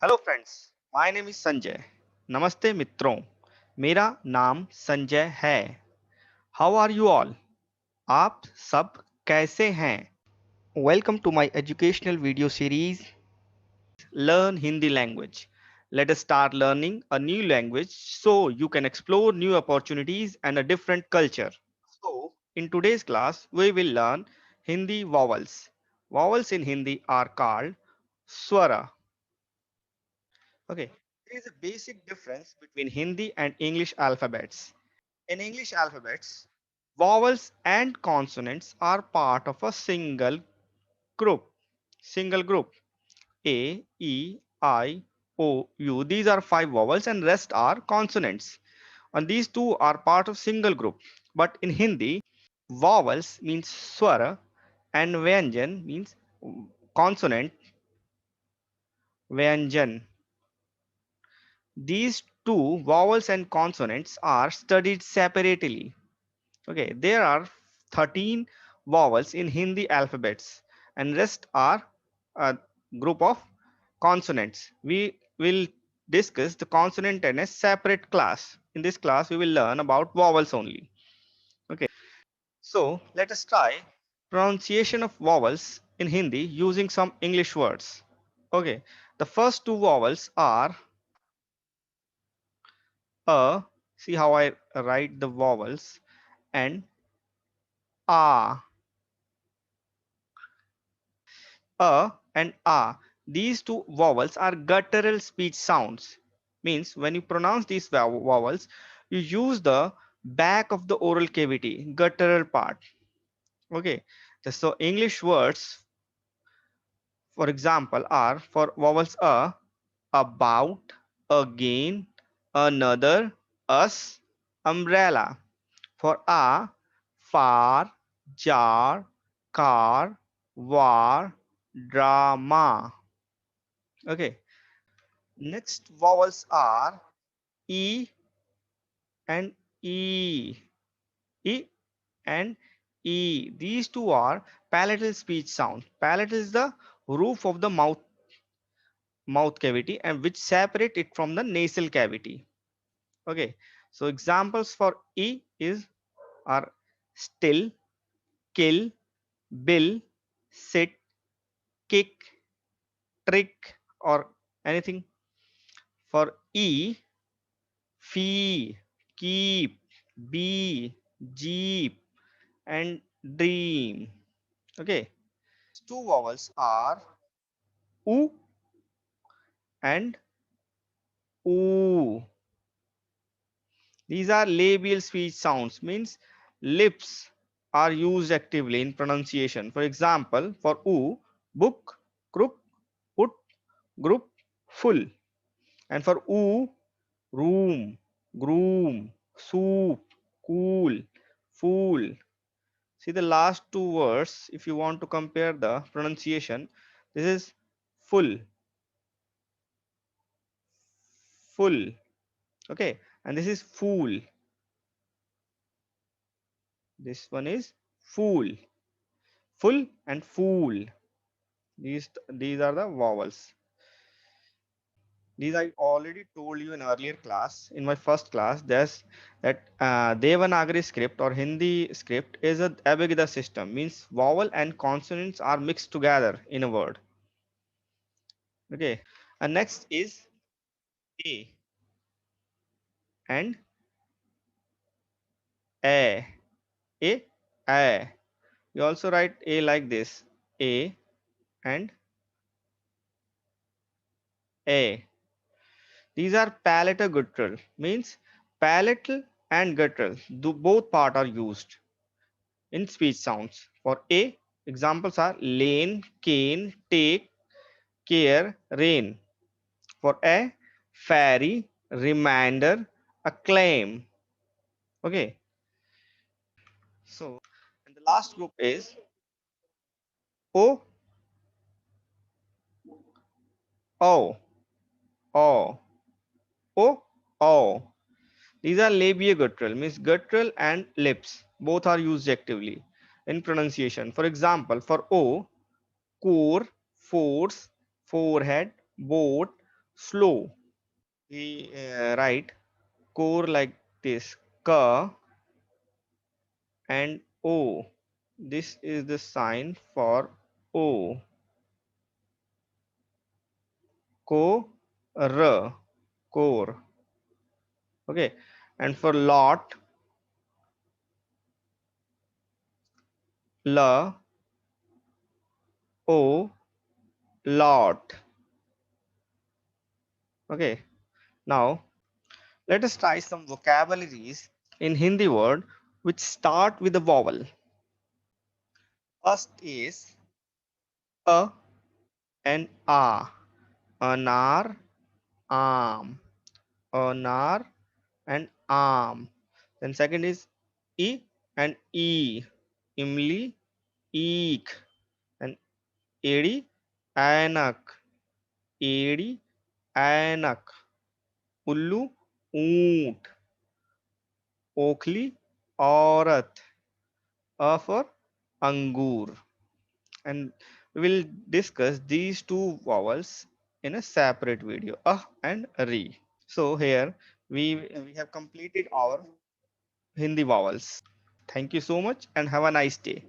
Hello friends, my name is Sanjay. नमस्ते मित्रों, मेरा नाम संजय है। How are you all? आप सब कैसे हैं? Welcome to my educational video series learn Hindi language. Let us start learning a new language so you can explore new opportunities and a different culture. So, in today's class, we will learn Hindi vowels. Vowels in Hindi are called swara. Okay, there is a basic difference between Hindi and English alphabets. In English alphabets, vowels and consonants are part of a group. Single group. A, E, I, O, U. These are five vowels and rest are consonants. And these two are part of single group. But in Hindi, vowels means swara and vyanjan means consonant vyanjan. These two vowels and consonants are studied separately. Okay, there are 13 vowels in Hindi alphabets and rest are a group of consonants. We will discuss the consonant in a separate class. In this class, we will learn about vowels only. Okay, so let us try pronunciation of vowels in Hindi using some English words. Okay, the first two vowels are a. See how I write the vowels, and a. A and A. These two vowels are guttural speech sounds. Means when you pronounce these vowels, you use the back of the oral cavity, guttural part. Okay. So English words, for example, are for vowels a, about, again, another, us, umbrella. For a, far, jar, car, war, drama. Okay. Next vowels are E and E. E and E. These two are palatal speech sounds. Palatal is the roof of the mouth cavity and which separate it from the nasal cavity. Okay. So examples for E is are still, kill, bill, sit, kick, trick, or anything. For E, fee, keep, be, jeep, and dream. Okay. Two vowels are oo and oo. These are labial speech sounds, means lips are used actively in pronunciation. For example, for oo, book, crook, put, group, full. And for oo, room, groom, soup, cool, fool. See the last two words, if you want to compare the pronunciation, this is full, full, okay, and this is fool. This one is fool, full, and fool. These are the vowels. These I already told you in earlier class. In my first class, there's that Devanagari script or Hindi script is a Abhagida system. Means vowel and consonants are mixed together in a word. Okay, and next is A and A. A, A. You also write A like this. A and A. These are palatal guttural. Means palatal and guttural. Both part are used in speech sounds. For A, examples are lane, cane, take, care, rain. For A, fairy, reminder, acclaim. Okay. So, and the last group is O, O, O, O, O. These are labioguttural, means guttural and lips. Both are used actively in pronunciation. For example, for O, core, force, forehead, boat, slow. We write core like this, ka and o. This is the sign for o. Ko, r, core. Okay, and for lot, la, o, lot. Okay, now let us try some vocabularies in Hindi word which start with a vowel. First is a and a. Anar, arm. Anar and arm. Then second is e and e. Imli, eek. And edi, anak. Edi, anak. Ullu, ऊंट. ओखली, औरत. A for angur. And we will discuss these two vowels in a separate video, and re. So here we have completed our Hindi vowels. Thank you so much and have a nice day.